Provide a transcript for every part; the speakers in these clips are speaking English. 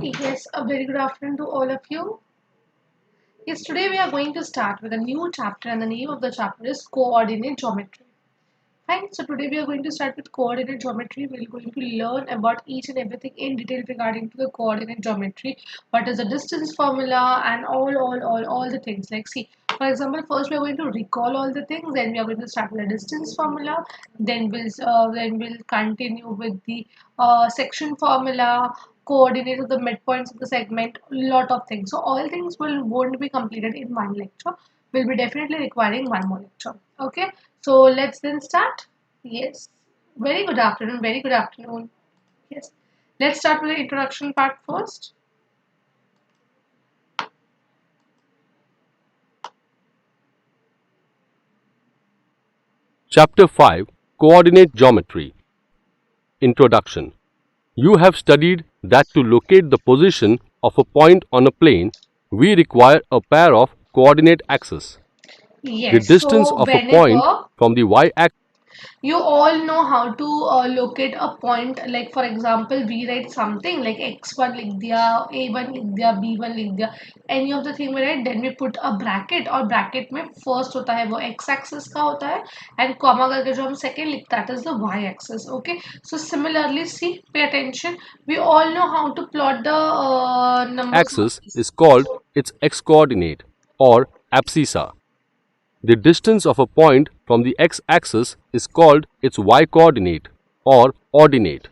Yes, a very good afternoon to all of you. Yes, today we are going to start with a new chapter, and the name of the chapter is Coordinate Geometry. Fine, so today we are going to start with coordinate geometry. We are going to learn about each and everything in detail regarding to the coordinate geometry. What is the distance formula and all the things. Like see, for example, first we are going to recall all the things. Then we are going to start with the distance formula. Then we'll continue with the section formula, coordinate of the midpoints of the segment. Lot of things. So all things won't be completed in one lecture. We'll be definitely requiring one more lecture. Okay. So let's then start. Yes. Very good afternoon. Very good afternoon. Yes. Let's start with the introduction part first. Chapter 5 Coordinate Geometry Introduction. You have studied that to locate the position of a point on a plane, we require a pair of coordinate axes. The Yes. distance So of a point whenever from the y-axis you all know how to locate a point, like for example we write something like x1 लिख दिया, a1 लिख दिया, b1 लिख दिया, any of the thing we write, then we put a bracket और bracket में first होता है वो x axis का होता है and comma करके जो हम second लिखता है that is the y axis. Okay, so similarly see, pay attention, we all know how to plot the numbers. is called its x-coordinate or abscissa. The distance of a point from the x-axis is called its y-coordinate or ordinate.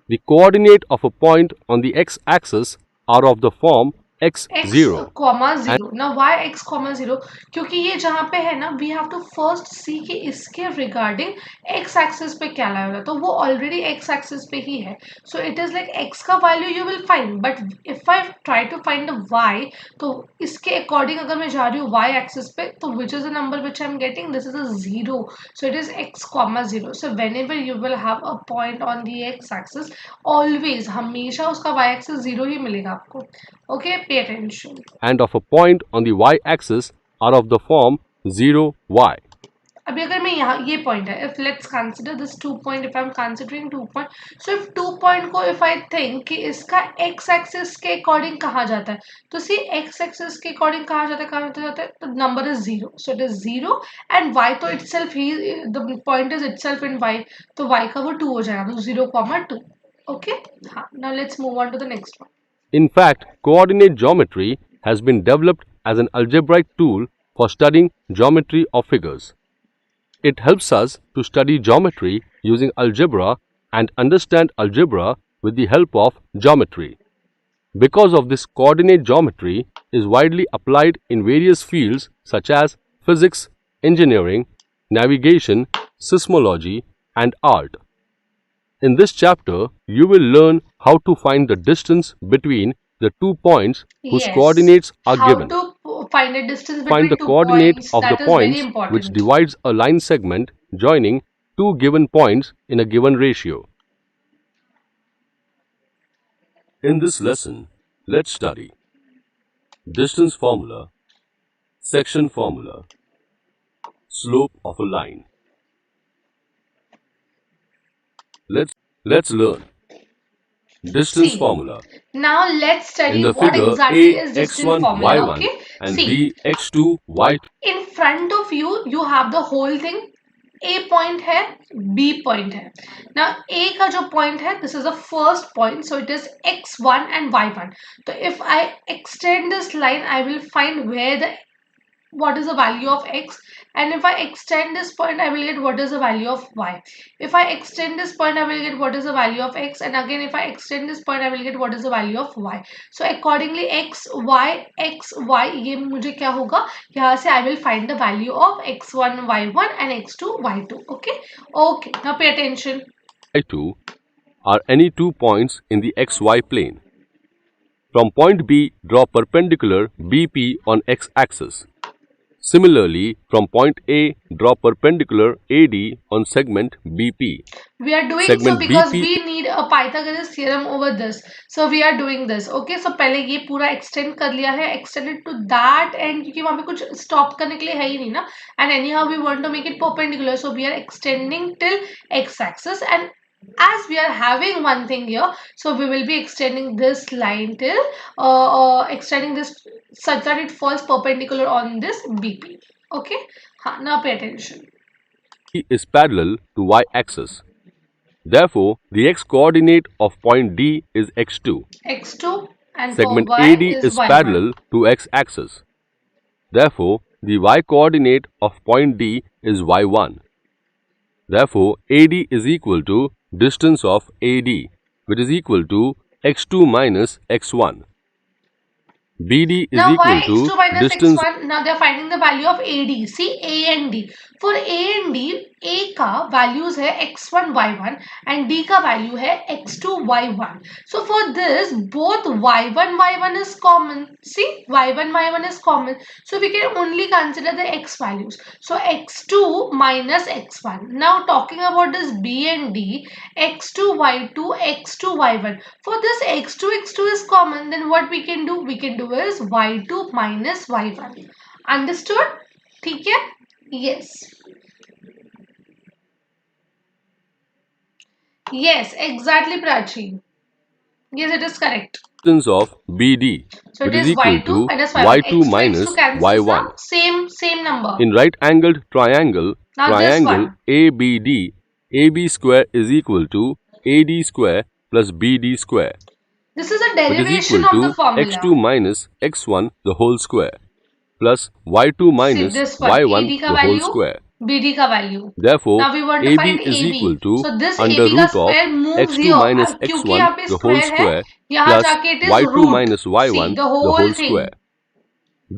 The coordinate of a point on the x-axis are of the form x, x0 comma 0. Now why x, comma 0? क्योंकि ये जहाँ पे है ना, we have to first see कि इसके regarding x axis पे क्या लाया होगा, तो वो already x axis पे ही है. So it is like x का value you will find, but if I try to find the y, तो इसके according अगर मैं जा रही हूँ y axis पे, तो which is the number which I am getting? This is a 0. So it is x, comma 0. So whenever you will have a point on the x axis, always हमेशा उसका y axis 0 ही मिलेगा आपको. Okay, pay attention. and of a point on the y-axis are of the form 0y. अभी अगर मैं यहाँ ये point है, if let's consider this 2 point, if I'm considering 2 point, so if 2 point को if I think कि इसका x axis के according कहाँ जाता है, तो see x axis के according कहाँ जाता है, तो number is 0, so it is 0 and y तो itself he, the point is itself in y, तो y का वो 2 हो जाएगा, तो 0, 2. Okay, हाँ, now let's move on to the next one. In fact, coordinate geometry has been developed as an algebraic tool for studying geometry of figures. It helps us to study geometry using algebra and understand algebra with the help of geometry. Because of this, coordinate geometry is widely applied in various fields such as physics, engineering, navigation, seismology, and art. In this chapter, you will learn how to find the distance between the 2 points whose Yes. coordinates are How given. to find the distance Find between the 2 coordinate points, of the that is very points important. which divides a line segment joining two given points in a given ratio. In this lesson, let's study distance formula, section formula, slope of a line. Let's learn distance See, formula. now let's study In the what figure, exactly A is distance x1 formula. y1 Okay, and see, B x2 y2. in front of you, you have the whole thing. A point है, B point है. Now A का जो point है, this is the first point, so it is x1 and y1. So if I extend this line, I will find what is the value of x, and if I extend this point I will get what is the value of y. If I extend this point I will get what is the value of x, and again if I extend this point I will get what is the value of y. So accordingly x y ये मुझे क्या होगा, यहाँ से I will find the value of x1 y1 and x2 y2. Okay, now pay attention. y2 are any 2 points in the xy plane. From point B, draw perpendicular BP on x-axis. Similarly, from point A, draw perpendicular AD on segment BP. We are doing Segment so because BP we need a Pythagoras theorem over this. So we are doing this. Okay, so पहले ये पूरा extend कर लिया है, extended to that end, क्योंकि वहाँ पे कुछ stop करने के लिए है ही नहीं ना. And anyhow we want to make it perpendicular, so we are extending till x-axis, and As we are having one thing here, so we will be extending this line till extending this such that it falls perpendicular on this BP. Okay, now pay attention. is parallel to y-axis. Therefore, the x-coordinate of point D is x2. X2 and for Segment Y AD is is Y1. parallel to x-axis. Therefore, the y-coordinate of point D is y1. Therefore, AD is equal to distance of AD, which is equal to x2 minus x1. BD is Now why equal to x2 minus distance. x1? Now they are finding the value of AD. See A and D. For A and D, A का values है x1 y1 and D का value है x2 y1. So for this, both y1 y1 is common. See y1 y1 is common. So we can only consider the x values. So x2 minus x1. Now talking about this B and D, x2 y2 x2 y1. For this x2 x2 is common, then what we can do? We can do is y2 minus y1. Understood? ठीक है? Yes. Yes, exactly, Prachi. Yes, it is correct. Distance of BD, So which it is is equal y2 to minus y1. y2 x2 minus x2 cancels y1. now. Same number. In right-angled triangle, Now this one. ABD, AB square is equal to AD square plus BD square, This is a which is derivation equal of the to x2 formula. minus x1 the whole square plus y2 See minus this one. y1 AD का the whole value, square. BD का value. Therefore, Now we want to AB find is equal AB. to So this under AB का root of square moves x2 here. minus क्योंकि x1 यहाँ पे the whole square है, square यहाँ plus जाके it is y2 root. minus See y1 the the whole whole thing. square.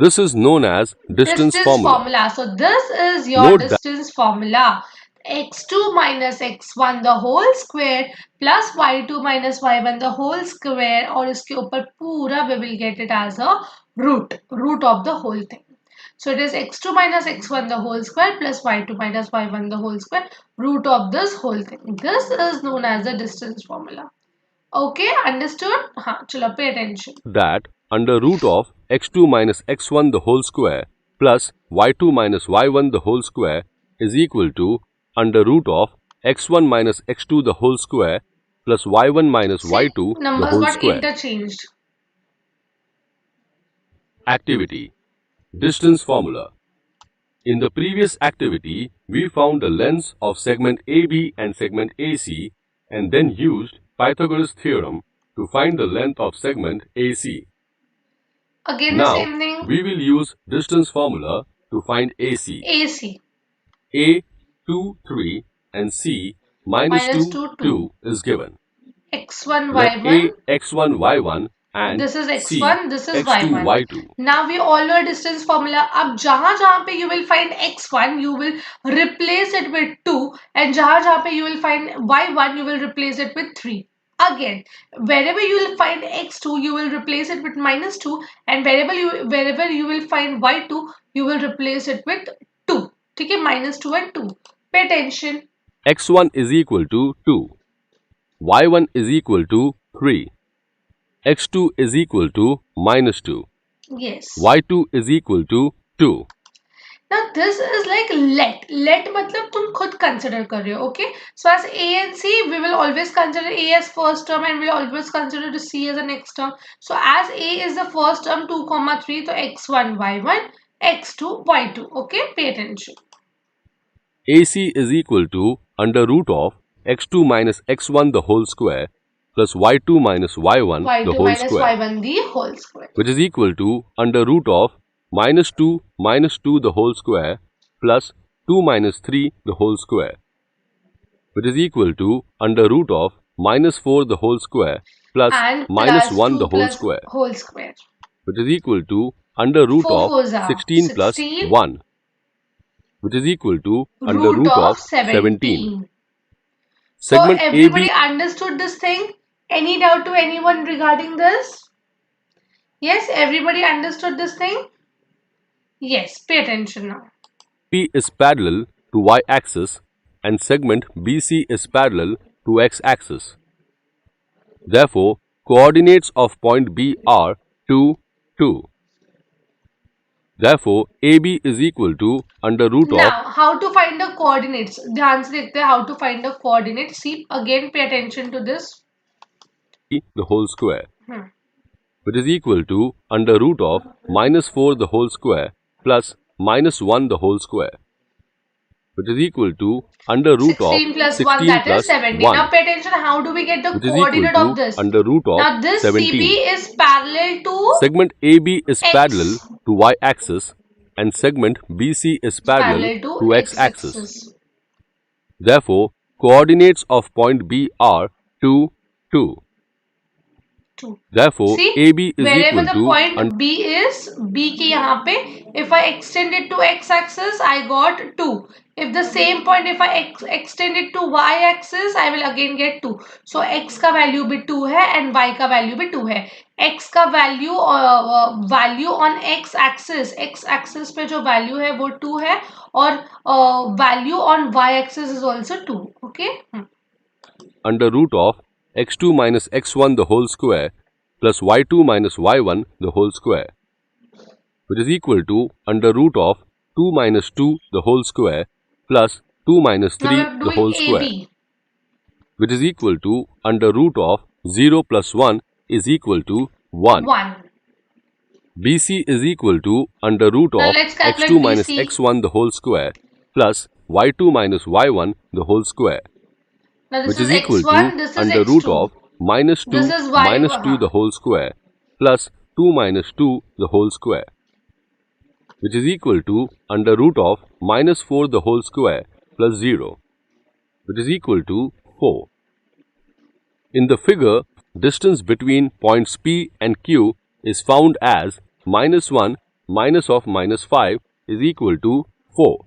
This is known as distance formula. So this is your Note that distance formula. x2 minus x1 the whole square plus y2 minus y1 the whole square और इसके ऊपर पूरा we will get it as a root of the whole thing. So it is x2 minus x1 the whole square plus y2 minus y1 the whole square root of this whole thing. This is known as the distance formula. Okay, understood? हाँ, चलो pay attention. that under root of x2 minus x1 the whole square plus y2 minus y1 the whole square is equal to under root of x1 minus x2 the whole square plus y1 minus See, y2 the numbers whole got square. interchanged. Activity. Distance formula. In the previous activity, we found the lengths of segment AB and segment AC and then used Pythagoras theorem to find the length of segment AC. Again the Now, same thing. we will use distance formula to find AC. AC. A 2, 3 and C minus Minus 2, 2, 2 is given. x1, Let y1. A x1, y1 and This is C x1, this is x2, y1. y2. Now we all know distance formula. अब जहाँ पे you will find x1, you will replace it with 2, and जहाँ पे you will find y1, you will replace it with 3. Again, wherever you will find x2, you will replace it with minus 2, and wherever you will find y2, you will replace it with 2. ठीक है, minus 2 and 2. Pay attention. x1 is equal to 2. y1 is equal to 3. x2 is equal to minus 2. Yes. y2 is equal to 2. Now this is like let मतलब तुम खुद consider कर रहे हो, okay? So as A and C, we will always consider A as first term and we'll always consider the C as the next term. So as A is the first term 2, 3, so x1, y1, x2, y2, okay? Pay attention. AC is equal to under root of x2 minus x1 the whole square plus y2 minus y1 the y2 whole minus square, y1 the whole square. which is equal to under root of minus 2 the whole square plus 2 minus 3 the whole square, which is equal to under root of minus 4 the whole square plus And minus plus 1 2 the whole plus square, whole square. which is equal to under root 4 of fours are 16 plus 16, 1, which is equal to under root root of of 17. 17. So Segment everybody AB. understood this thing? Any doubt to anyone regarding this? Yes, everybody understood this thing? Yes, pay attention now. P is parallel to y-axis and segment BC is parallel to x-axis. Therefore, coordinates of point B are 2, 2. Therefore, AB is equal to under root of. Now, how to find the coordinates? ध्यान से देखते हैं how to find the coordinates. See, again pay attention to this. The whole square, which is equal to under root of -4 the whole square plus -1 the whole square, which is equal to under root of 16 plus 1, 16 that is plus 17. 1, Now pay attention, how do we get the which is equal coordinate to of this? under root of Now this 17. CB is parallel to Segment AB is X. parallel to y-axis and segment BC is parallel to x-axis. Therefore, coordinates of point B are 2, 2. 2. Therefore, See, AB is wherever equal the to point B is, B के यहाँ पे, if I extend it to x-axis, I got 2. If the same point, if I extend it to y-axis, I will again get 2. So x का value भी 2 है and y का value भी 2 है. x का value value on x-axis पे जो value है वो 2 है और value on y-axis is also 2. Okay? under root of x2 minus x1 the whole square plus y2 minus y1 the whole square, which is equal to under root of 2 minus 2 the whole square plus 2 minus 3 the whole square, which is equal to under root of 0 plus 1 is equal to 1. BC is equal to under root of x2 minus x1 the whole square plus y2 minus y1 the whole square, which is equal to under root of minus 2 minus 2 the whole square plus 2 minus 2 the whole square, which is equal to under root of minus 4 the whole square plus 0, which is equal to 4. In the figure, distance between points P and Q is found as -1 minus of -5 is equal to 4.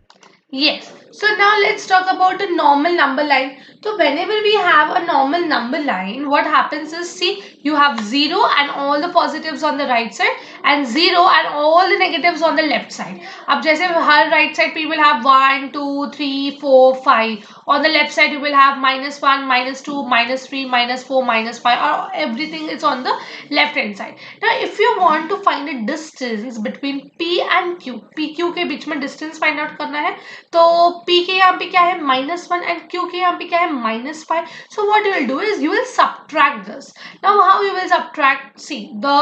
Yes. So now let's talk about a normal number line. So whenever we have a normal number line, what happens is, see, you have 0 and all the positives on the right side and 0 and all the negatives on the left side. अब जैसे हर right side पे you will have 1, 2, 3, 4, 5. On the left side you will have -1, -2, -3, -4, -5, or everything is on the left hand side. Now if you want to find a distance between P and Q, P Q के बीच में distance find out करना है, तो P के यहाँ पे क्या है -1 and Q के यहाँ पे क्या है -5. So what you will do is you will subtract this. Now how you will subtract? See, the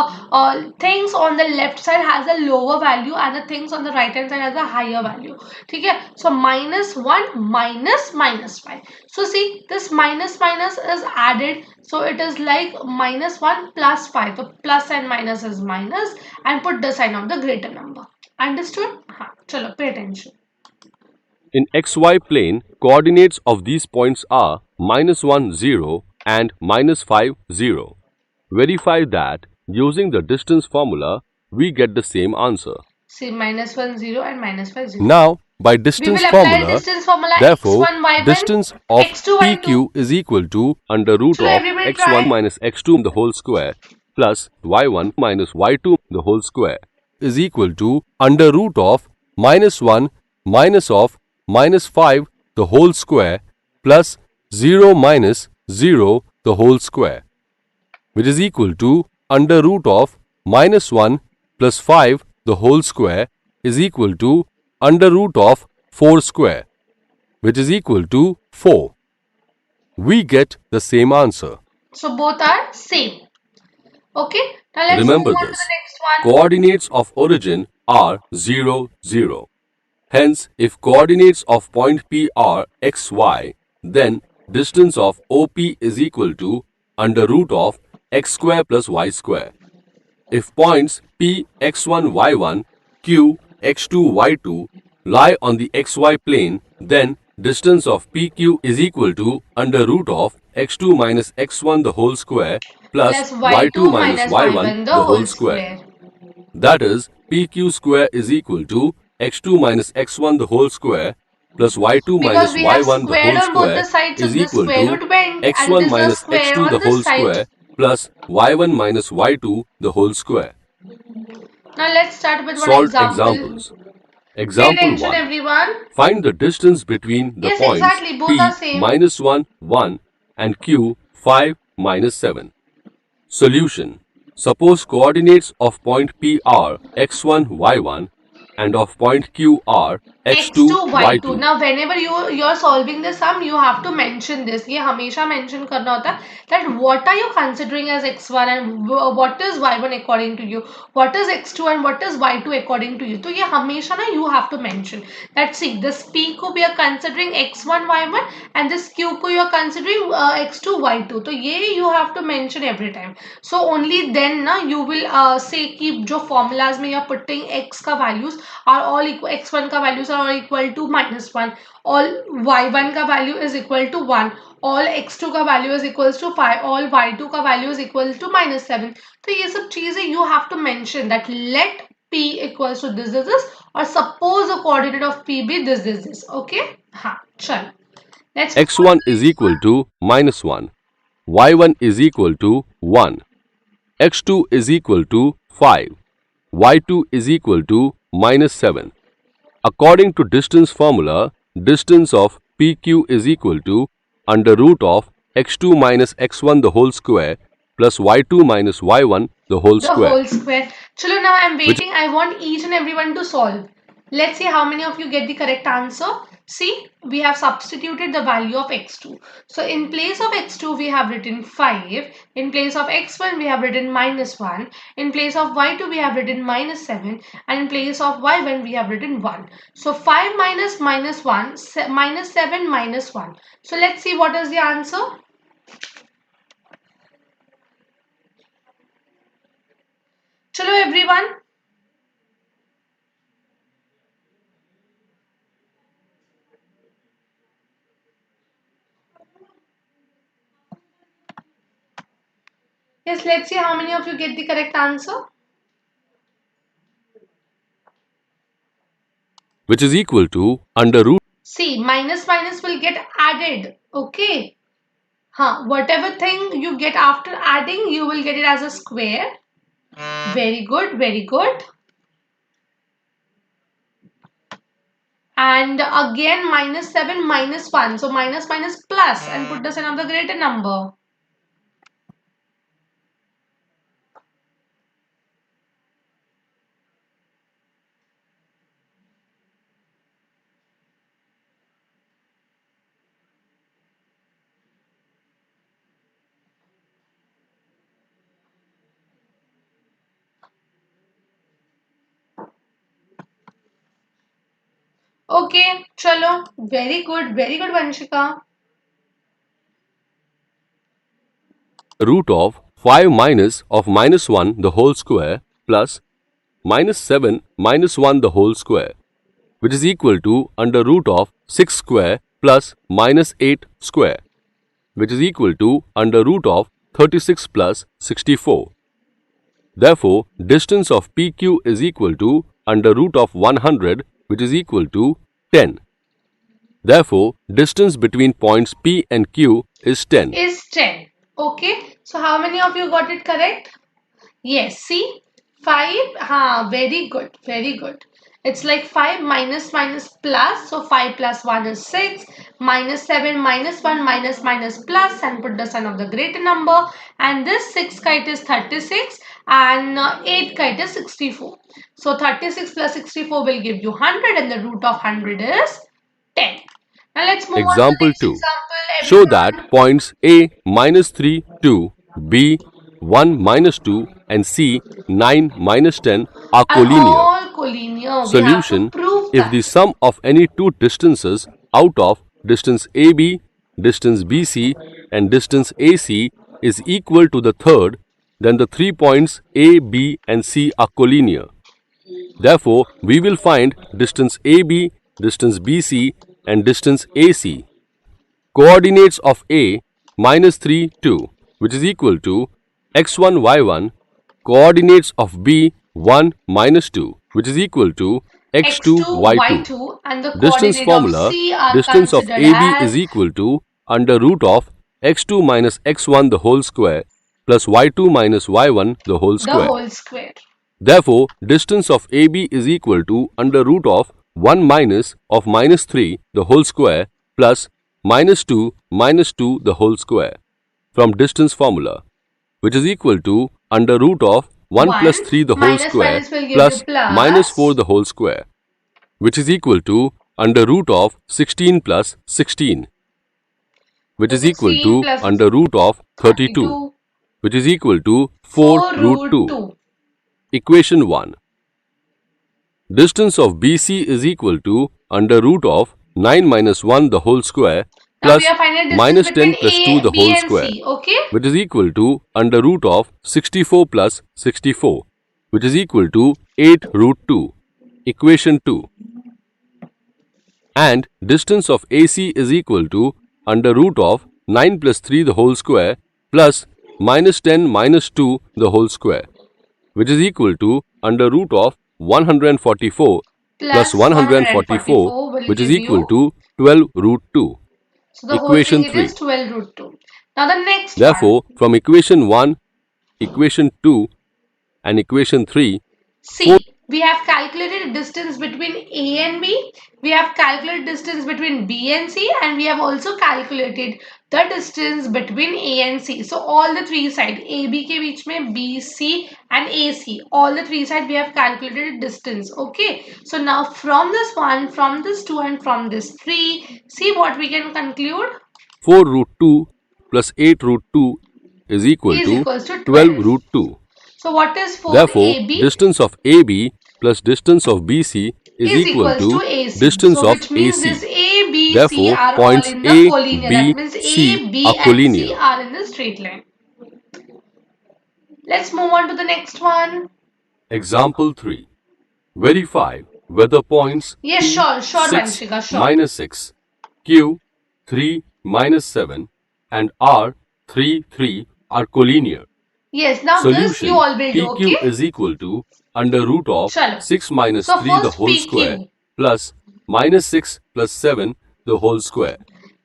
things on the left side has a lower value and the things on the right hand side has a higher value. ठीक है? So -1 minus -5. So see, this minus is added. So it is like -1 plus 5. So plus and minus is minus and put the sign of the greater number. Understood? हाँ, चलो pay attention. In xy plane, coordinates of these points are -1, 0 and -5, 0. Verify that using the distance formula, we get the same answer. See, -1, 0 and -5, 0. Now, by distance formula, therefore, x1, y1, distance of x2, PQ is equal to under root of x1 minus x2 the whole square plus y1 minus y2 the whole square is equal to under root of -1 minus of -5 the whole square plus 0 minus 0 the whole square, which is equal to under root of -1 plus 5 the whole square is equal to under root of 4 square, which is equal to 4. We get the same answer. So both are same. Okay. Now let's remember move on this. to the next one. Coordinates of origin are 0, 0. Hence, if coordinates of point P are x, y, then distance of OP is equal to under root of x square plus y square. If points P, x1, y1, Q, x2, y2 lie on the xy plane, then distance of PQ is equal to under root of x2 minus x1 the whole square plus y2 minus y1 the whole square. That is, PQ square is equal to x2 minus x1 the whole square plus y2 minus y1 the whole square is equal to x1 minus x2 the whole square plus y1 minus y2 the whole square. Now let's start with one Solve example. examples. Example 1. Everyone. Find the distance between the points P -1, 1 and Q 5, -7. Solution. Suppose coordinates of point P are x1, y1 and of point Q are x2, y2. Now whenever you're solving this sum, you have to mention this. ये हमेशा mention करना होता है that what are you considering as x1 and what is y1 according to you, what is x2 and what is y2 according to you. तो ये हमेशा ना you have to mention that see this p को we are considering x1 y1 and this q को you are considering x2 y2. तो ये you have to mention every time. So only then ना you will say कि जो formulas में you are putting x का values are all equal, x1 का values are all equal to -1, all y1 का value is equal to 1, all x2 का value is equals to 5, all y2 का value is equal to -7. तो ये सब चीजें you have to mention that let p equals to this or suppose the coordinate of p be this. Okay? हाँ, चल. Let's x1 is equal to -1, y1 is equal to 1, x2 is equal to 5, y2 is equal to -7. According to distance formula, distance of PQ is equal to under root of x2 minus x1 the whole square plus y2 minus y1 the whole square. Chalo, now I'm waiting. I want each and everyone to solve. Let's see how many of you get the correct answer. See, we have substituted the value of x2. So in place of x2, we have written 5. In place of x1, we have written -1. In place of y2, we have written -7. And in place of y1, we have written 1. So 5 minus -1, -7 minus 1. So let's see what is the answer. Chalo everyone. Yes, let's see how many of you get the correct answer. Which is equal to under root. See, minus will get added. Okay. Whatever thing you get after adding, you will get it as a square. Very good, very good. And again -7 minus 1. So minus plus and put the sign of the greater number. Okay, chalo. Very good, Vanshika. Root of 5 minus of -1 the whole square plus -7 minus 1 the whole square, which is equal to under root of 6 square plus -8 square, which is equal to under root of 36 plus 64. Therefore, distance of PQ is equal to under root of 100, which is equal to 10. Therefore, distance between points P and Q is 10. Okay. So how many of you got it correct? Yes. See, 5. Very good. Very good. It's like 5 minus plus. So 5 plus 1 is 6. -7 minus 1 minus plus and put the sign of the greater number. And this 6 kite is 36 and 8 kite is 64. So 36 plus 64 will give you 100 and the root of 100 is 10. Now let's move Example on to the next 2. example. Show that points A -3, 2, B 1, -2 and C 9, -10 are collinear. All collinear. Solution: if the sum of any two distances out of distance AB, distance BC and distance AC is equal to the third, then the 3 points A, B and C are collinear. Therefore, we will find distance AB, distance BC and distance AC. Coordinates of A -3, 2, which is equal to x1, y1. Coordinates of B 1, -2, which is equal to x2, y2. And the Distance formula, of C are distance of considered AB as is equal to under root of x2 minus x1 the whole square plus y2 minus y1 the whole square. Therefore, distance of AB is equal to under root of 1 minus of -3 the whole square plus -2 the whole square from distance formula, which is equal to under root of 1 plus 3 the whole square minus will give plus you plus minus 4 the whole square, which is equal to under root of 16 plus 16, which so is equal 16 to plus under root of 32, 32, which is equal to 4 4 root root 2. 2. Equation 1. Distance of BC is equal to under root of 9 minus 1 the whole square Now we plus are finding distance minus between 10 plus 2 A, the B whole and square, C. Okay. which is equal to under root of 64 plus 64, which is equal to 8 root 2. Equation 2. And distance of AC is equal to under root of 9 plus 3 the whole square plus minus 10 minus 2 the whole square, which is equal to under root of 144 plus 144, 144 will which is give equal you. to 12 root 2. So the whole Equation thing it 3. is 12 root 2. Now the next one. Therefore, from equation 1, equation 2 and equation 3, See, we have calculated distance between A and B. We have calculated distance between B and C, and we have also calculated the distance between A and C. So all the three sides, AB के बीच में BC and AC, all the three sides we have calculated distance. Okay. So now from this one, from this two, and from this three, see what we can conclude. 4 root 2 plus 8 root 2 is equal Is to equals to 12 12. root 2. So what is 4 Therefore, AB? distance of AB plus distance of BC is equal to AC. distance So of which means AC. this A, B, C Therefore, are all points in the A, collinear. B, That means C A, B are and C collinear. are in the straight line. Let's move on to the next one. Example 3. Verify whether points Yes, P sure, 6 Vanshika, sure. minus 6, Q 3 minus 7 and R 3 3 are collinear. Yes, now this you Solution all will do, PQ okay? is equal to under root of Chalo. 6 minus So 3 the first whole square PQ. plus minus 6 plus 7 the whole square.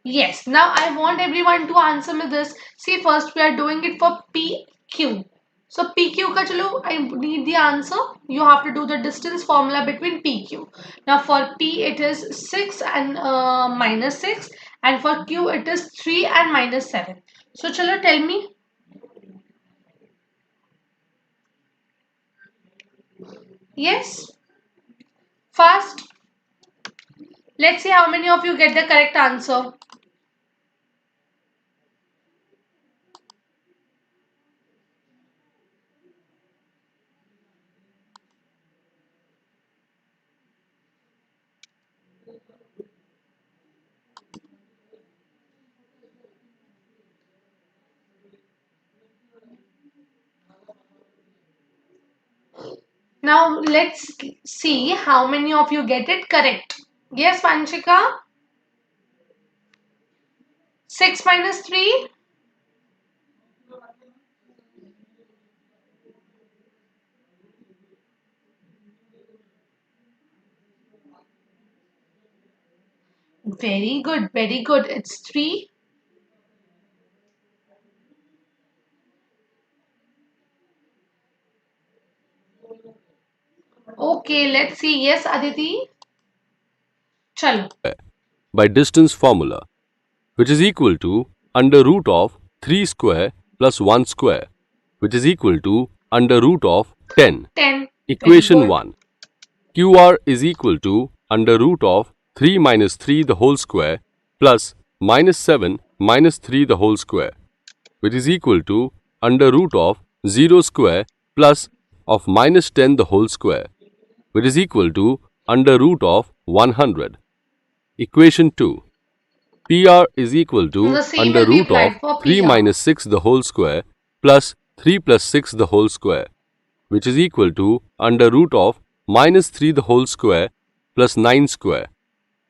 Yes, now I want everyone to answer me this. See, first we are doing it for PQ. So PQ ka chalo, I need the answer. You have to do the distance formula between PQ. Now for P it is 6 and minus 6, and for Q it is 3 and minus 7. So chalo, tell me. Yes? Fast. Let's see how many of you get the correct answer. Now let's see how many of you get it correct. Yes, Vanshika? 6 minus 3? Very good, very good. It's 3. Okay, let's see. Yes, Aditi? Chalo. By distance formula, which is equal to under root of 3 square plus 1 square, which is equal to under root of 10. 10. Equation 1. QR is equal to under root of 3 minus 3 the whole square plus minus 7 minus 3 the whole square, which is equal to under root of 0 square plus of minus 10 the whole square, which is equal to under root of 100. Equation 2. PR is equal to The same under will be root of applied for 3 PR. minus 6 the whole square plus 3 plus 6 the whole square, which is equal to under root of minus 3 the whole square plus 9 square,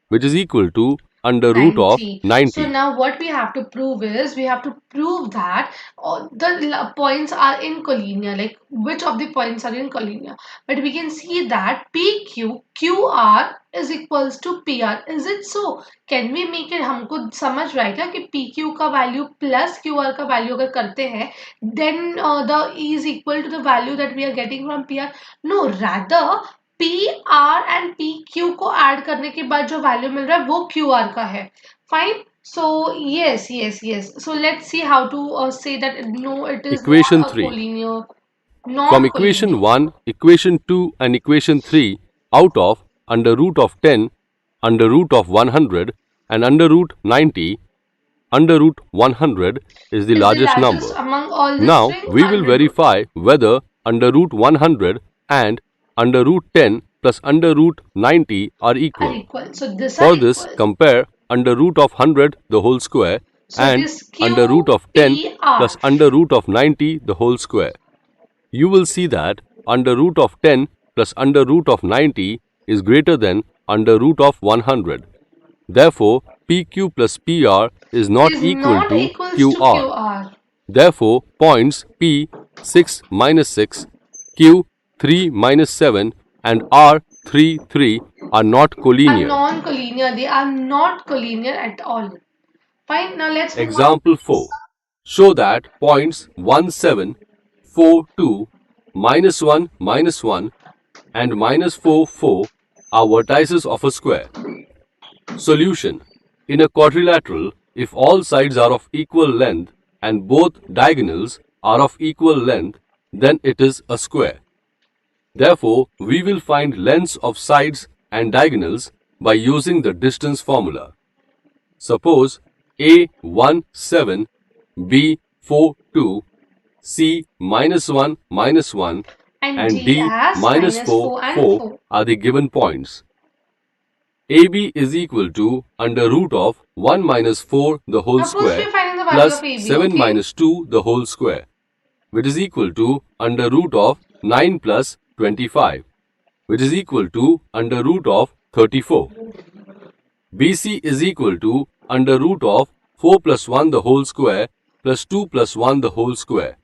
which is equal to under root of 90. So now what we have to prove is we have to prove that the points are in collinear, like which of the points are in collinear. But we can see that PQ QR is equals to PR. Is it so? Can we make it? हमको समझ रहा है क्या कि PQ का value plus QR का value अगर करते हैं, then the E is equal to the value that we are getting from PR. No, rather P R and P Q को ऐड करने के बाद जो वैल्यू मिल रहा है वो क्यू आर का है. Fine. So yes. So let's see how to say that no, it is Equation not a 3. collinear. From equation 1, equation 2 and equation 3 out of under root of 10, under root of 100 and under root 90, under root 100 is the largest number. Among all the Now string, we will verify whether under root 100 and under root 10 plus under root 90 are equal. So this For this, compare under root of 100 the whole square and under root of 10 plus under root of 90 the whole square. You will see that under root of 10 plus under root of 90 is greater than under root of 100. Therefore, PQ plus PR is not equal to QR. Therefore, points P 6 minus 6, Q 3 minus 7 and R 3 3 are not collinear. Non-collinear. They are not collinear at all. Fine. Now let's Example 4. Show that points 1 7, 4 2, minus 1 and minus 4 4 are vertices of a square. Solution. In a quadrilateral, if all sides are of equal length and both diagonals are of equal length, then it is a square. Therefore, we will find lengths of sides and diagonals by using the distance formula. Suppose A 1 7, B 4 2, C minus 1 and D minus 4 4 are the given points. AB is equal to under root of 1 minus 4 the whole square plus 7 minus 2 the whole square, which is equal to under root of 9 plus 25, which is equal to under root of 34. BC is equal to under root of 4 plus 1 the whole square plus 2 plus 1 the whole square,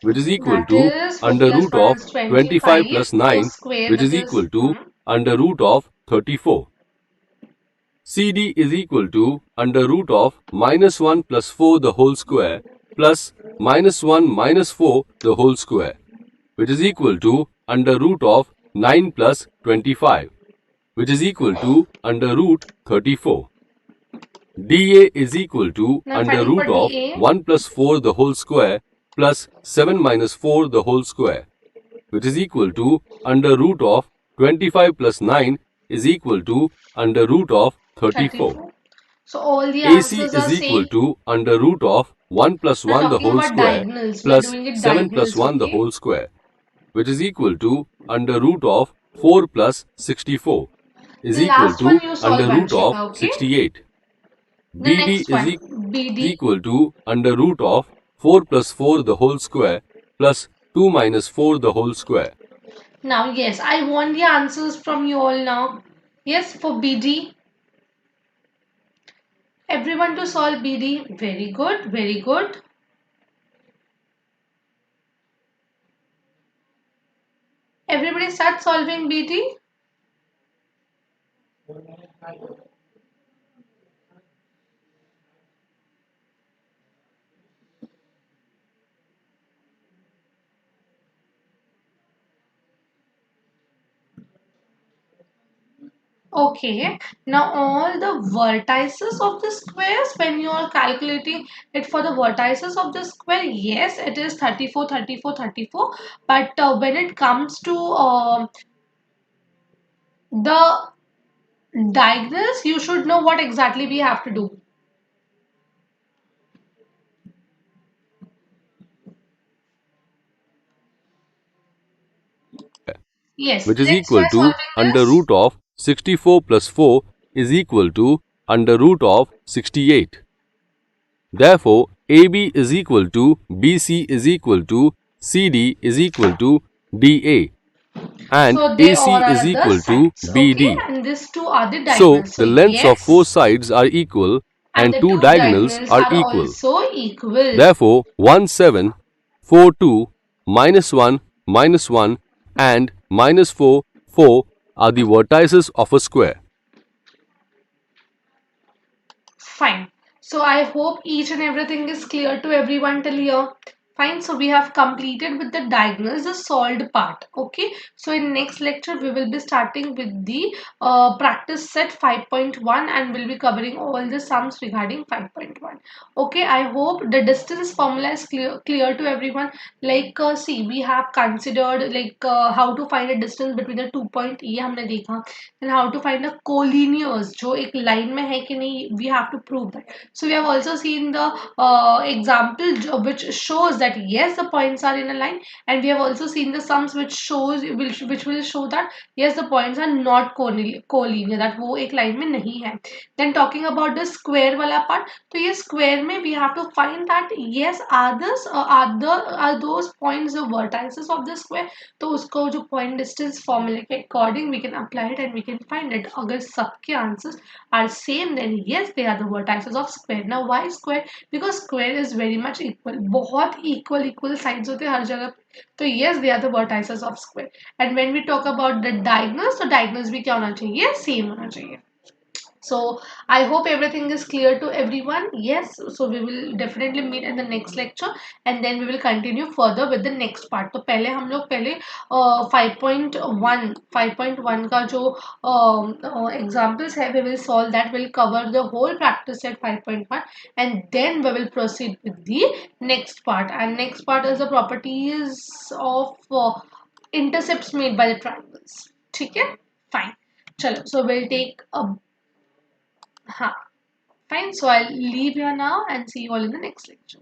which is equal to under root of 25 plus 9, which is equal to under root of 34. CD is equal to under root of minus 1 plus 4 the whole square plus minus 1 minus 4 the whole square, which is equal to under root of 9 plus 25, which is equal to under root 34. DA is equal to under root of 1 plus 4 the whole square plus 7 minus 4 the whole square, which is equal to under root of 25 plus 9 is equal to under root of 34. So all the AC is equal to under root of 1 plus 1 the whole square plus 7 plus 1 the whole square, which is equal to under root of 4 plus 64 is equal to under root of 68. BD is equal to under root of 4 plus 4 the whole square plus 2 minus 4 the whole square. Now yes, I want the answers from you all now. Yes, for BD. Everyone to solve BD. Very good, very good. Everybody start solving BD. Okay, now all the vertices of the squares, when you are calculating it for the vertices of the square, yes, it is 34, 34, 34. But when it comes to the diagonals, you should know what exactly we have to do. Yes, which is equal to under root of 64 plus 4 is equal to under root of 68. Therefore, AB is equal to BC is equal to CD is equal to DA and AC is equal to BD. And these two are the So, diagonals. the lengths of four sides are equal and two diagonals are equal. Therefore, 1 7, 4 2, minus 1 and minus 4 4 are the vertices of a square. Fine. So I hope each and everything is clear to everyone till here. Fine, so we have completed with the diagonals, the solved part. Okay, so in next lecture we will be starting with the practice set 5.1 and we'll be covering all the sums regarding 5.1. Okay, I hope the distance formula is clear to everyone. Like see, we have considered like how to find a distance between the 2 point ये हमने देखा, then how to find the collinears जो एक line में है कि नहीं, we have to prove that. So we have also seen the example which shows that yes, the points are in a line, and we have also seen the sums which will show that yes, the points are not collinear, that वो एक line में नहीं है. Then talking about the square वाला part, तो ये square में we have to find that yes, are those points the vertices of the square. तो उसको जो point distance formula के according we can apply it and we can find it. अगर सबके answers are same, then yes, they are the vertices of square. Now why square? Because square is very much equal, बहुत equal sides होते हैं हर जगह पे, तो yes, they are the vertices of square. And when we talk about the diagonals, तो diagonals भी क्या होना चाहिए, same होना चाहिए. So I hope everything is clear to everyone. Yes, so we will definitely meet in the next lecture and then we will continue further with the next part. तो पहले हम लोग पहले 5.1 का जो examples है, we will solve that. Will cover the whole practice set 5.1 and then we will proceed with the next part. And next part is the properties of intercepts made by the triangles. ठीक है, fine. चलो, so we'll take a fine. So I'll leave here now and see you all in the next lecture.